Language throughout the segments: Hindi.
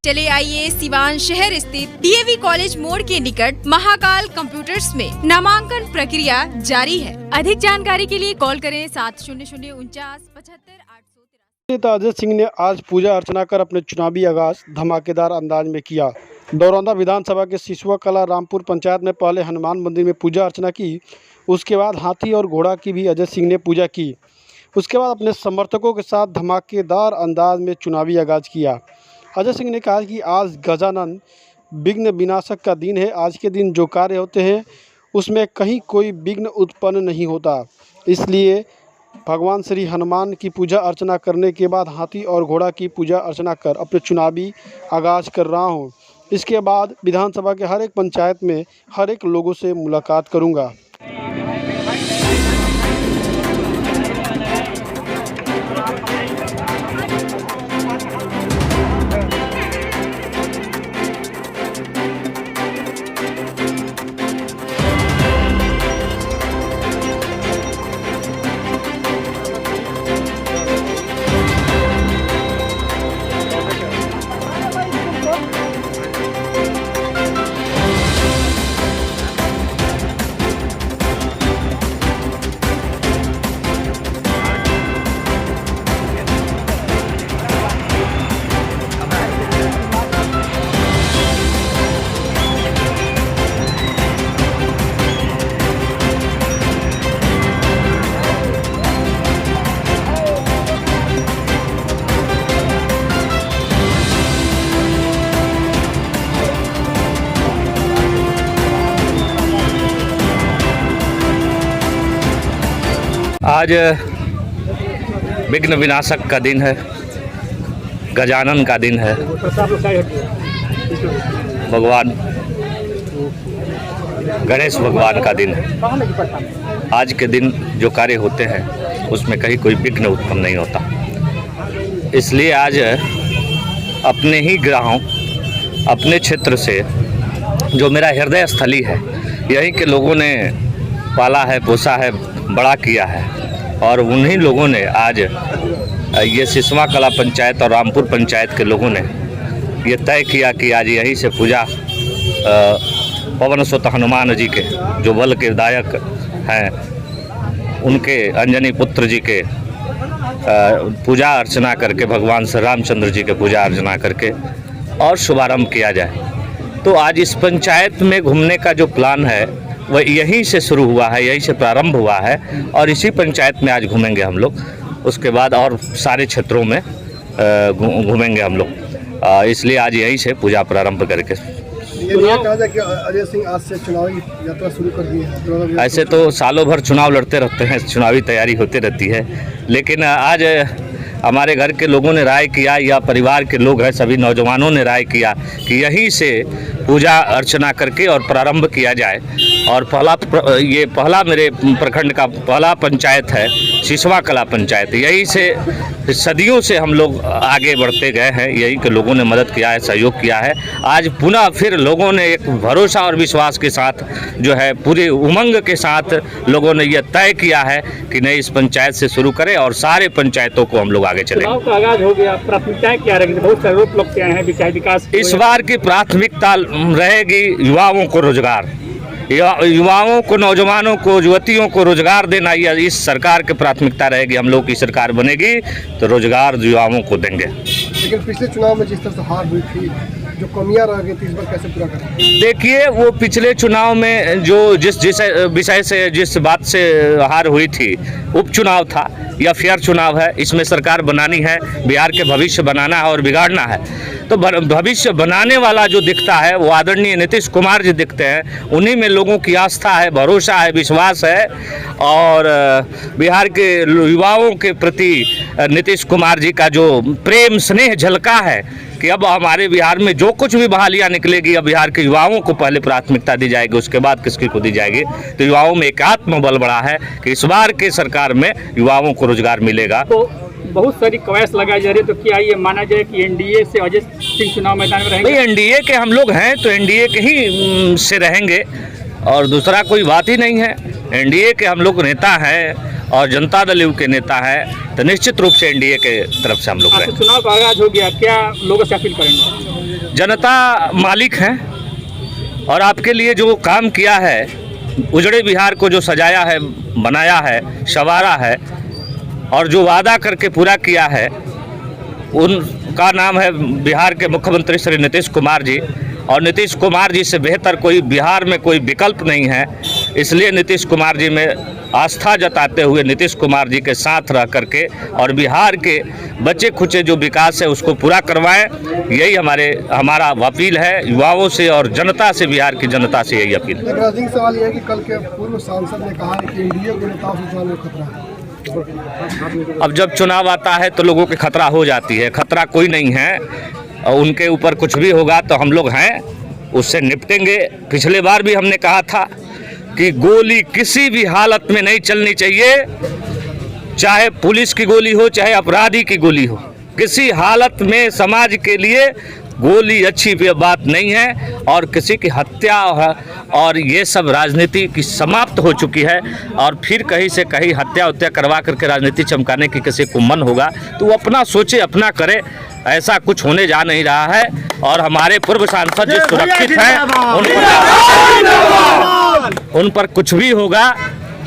चले आइए सिवान शहर स्थित डीएवी कॉलेज मोड़ के निकट महाकाल कंप्यूटर्स में नामांकन प्रक्रिया जारी है। अधिक जानकारी के लिए कॉल करें 70094975 अजय सिंह ने आज पूजा अर्चना कर अपने चुनावी आगाज धमाकेदार अंदाज में किया। दौरान विधानसभा के सिसवा कला रामपुर पंचायत में पहले हनुमान मंदिर में पूजा अर्चना की, उसके बाद हाथी और घोड़ा की भी अजय सिंह ने पूजा की। उसके बाद अपने समर्थकों के साथ धमाकेदार अंदाज में चुनावी आगाज किया। अजय सिंह ने कहा कि आज गजानन विघ्न विनाशक का दिन है। आज के दिन जो कार्य होते हैं उसमें कहीं कोई विघ्न उत्पन्न नहीं होता, इसलिए भगवान श्री हनुमान की पूजा अर्चना करने के बाद हाथी और घोड़ा की पूजा अर्चना कर अपने चुनावी आगाज कर रहा हूं। इसके बाद विधानसभा के हर एक पंचायत में हर एक लोगों से मुलाकात करूंगा। आज विघ्न विनाशक का दिन है, गजानन का दिन है। भगवान गणेश भगवान का दिन है। आज के दिन जो कार्य होते हैं उसमें कहीं कोई विघ्न उत्पन्न नहीं होता, इसलिए आज अपने ही ग्रामों, अपने क्षेत्र से जो मेरा हृदय स्थली है, यहीं के लोगों ने पाला है, पोसा है, बड़ा किया है, और उन्हीं लोगों ने आज ये सिसवा कला पंचायत और रामपुर पंचायत के लोगों ने ये तय किया कि आज यहीं से पूजा पवन सुत हनुमान जी के जो बल के दायक हैं, उनके अंजनी पुत्र जी के पूजा अर्चना करके, भगवान श्री रामचंद्र जी के पूजा अर्चना करके और शुभारंभ किया जाए। तो आज इस पंचायत में घूमने का जो प्लान है वह यहीं से शुरू हुआ है, यहीं से प्रारंभ हुआ है, और इसी पंचायत में आज घूमेंगे हम लोग। उसके बाद और सारे क्षेत्रों में घूमेंगे हम लोग, इसलिए आज यहीं से पूजा प्रारंभ करके। कहा जाए कि अजय सिंह आज से चुनावी यात्रा शुरू कर दी है। ऐसे तो सालों भर चुनाव लड़ते रहते हैं, चुनावी तैयारी होती रहती है, लेकिन आज हमारे घर के लोगों ने राय किया, या परिवार के लोग हैं, सभी नौजवानों ने राय किया कि यहीं से पूजा अर्चना करके और प्रारंभ किया जाए। और पहला मेरे प्रखंड का पहला पंचायत है सिसवा कला पंचायत। यहीं से सदियों से हम लोग आगे बढ़ते गए हैं, यहीं के लोगों ने मदद किया है, सहयोग किया है। आज पुनः फिर लोगों ने एक भरोसा और विश्वास के साथ जो है पूरे उमंग के साथ लोगों ने यह तय किया है कि नहीं, इस पंचायत से शुरू करें और सारे पंचायतों को हम लोग आगे चलें। चुनाव का आगाज हो गया, प्राथमिकताएं क्या रहेगी? बहुत सारे रोक लोग क्या हैं विकास। इस बार की प्राथमिकता रहेगी युवाओं को रोजगार, युवाओं को, नौजवानों को, युवतियों को रोजगार देना। यह इस सरकार की प्राथमिकता रहेगी। हम लोग की सरकार बनेगी तो रोजगार युवाओं को देंगे। लेकिन पिछले चुनाव में जिस तरह से हार हुई थी, जो कमियां रह गई थी, इस बार कैसे पूरा करें? देखिए, वो पिछले चुनाव में जो जिस विषय से, जिस बात से हार हुई थी, उपचुनाव था या फेयर चुनाव है। इसमें सरकार बनानी है, बिहार के भविष्य बनाना है और बिगाड़ना है। तो भविष्य बनाने वाला जो दिखता है वो आदरणीय नीतीश कुमार जी दिखते हैं। उन्हीं में लोगों की आस्था है, भरोसा है, विश्वास है, और बिहार के युवाओं के प्रति नीतीश कुमार जी का जो प्रेम स्नेह झलका है कि अब हमारे बिहार में जो कुछ भी बहालियाँ निकलेगी, अब बिहार के युवाओं को पहले प्राथमिकता दी जाएगी, उसके बाद किसकी को दी जाएगी। तो युवाओं में एक आत्मबल बढ़ा है कि इस बार के सरकार में युवाओं को रोजगार मिलेगा। तो बहुत सारी कवायद लगाई जा रही है, तो क्या ये माना जाए कि एनडीए से अजय सिंह चुनाव मैदान में रहेंगे? भाई, एनडीए के हम लोग हैं तो एनडीए के ही से रहेंगे, और दूसरा कोई बात ही नहीं है। एनडीए के हम लोग नेता हैं और जनता दल यू के नेता हैं, तो निश्चित रूप से एनडीए के तरफ से हम लोग चुनाव का आगाज हो गया, क्या लोगों से अपील करेंगे? जनता मालिक है और आपके लिए जो काम किया है, उजड़े बिहार को जो सजाया है, बनाया है, संवारा है और जो वादा करके पूरा किया है, उनका नाम है बिहार के मुख्यमंत्री श्री नीतीश कुमार जी। और नीतीश कुमार जी से बेहतर कोई बिहार में कोई विकल्प नहीं है। इसलिए नीतीश कुमार जी में आस्था जताते हुए नीतीश कुमार जी के साथ रह करके और बिहार के बचे खुचे जो विकास है उसको पूरा करवाएं, यही हमारा अपील है युवाओं से और जनता से, बिहार की जनता से यही अपील है। राजनीतिक सवाल यह है कि कल के पूर्व सांसद ने कहा है कि एनडीए के नेताओं से चुनाव में खतरा है। अब जब चुनाव आता है तो लोगों की खतरा हो जाती है। खतरा कोई नहीं है और उनके ऊपर कुछ भी होगा तो हम लोग हैं, उससे निपटेंगे। पिछले बार भी हमने कहा था कि गोली किसी भी हालत में नहीं चलनी चाहिए, चाहे पुलिस की गोली हो चाहे अपराधी की गोली हो। किसी हालत में समाज के लिए गोली अच्छी बात नहीं है और किसी की हत्या और ये सब राजनीति की समाप्त हो चुकी है। और फिर कहीं से कहीं हत्या करवा करके राजनीति चमकाने की किसी को मन होगा तो वो अपना सोचे, अपना करे। ऐसा कुछ होने जा नहीं रहा है और हमारे पूर्व सांसद जो सुरक्षित हैं उन पर कुछ भी होगा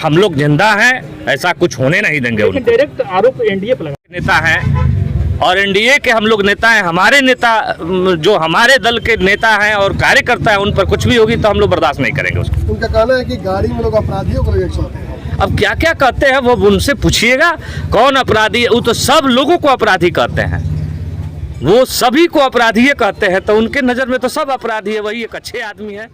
हम लोग जिंदा हैं, ऐसा कुछ होने नहीं देंगे। लेकिन डायरेक्ट आरोप एनडीए पर लगा। नेता हैं और एनडीए के हम लोग नेता हैं। हमारे नेता जो हमारे दल के नेता हैं और कार्यकर्ता हैं, उन पर कुछ भी होगी तो हम लोग बर्दाश्त नहीं करेंगे उसको। उनका कहना है कि गाड़ी में लोग अपराधियों को लेकर चलते हैं। अब क्या क्या कहते हैं वो उनसे पूछिएगा, कौन अपराधी है। वो तो सब लोगों को अपराधी कहते हैं, वो सभी को अपराधी कहते हैं, तो उनके नज़र में तो सब अपराधी है, वही एक अच्छे आदमी है।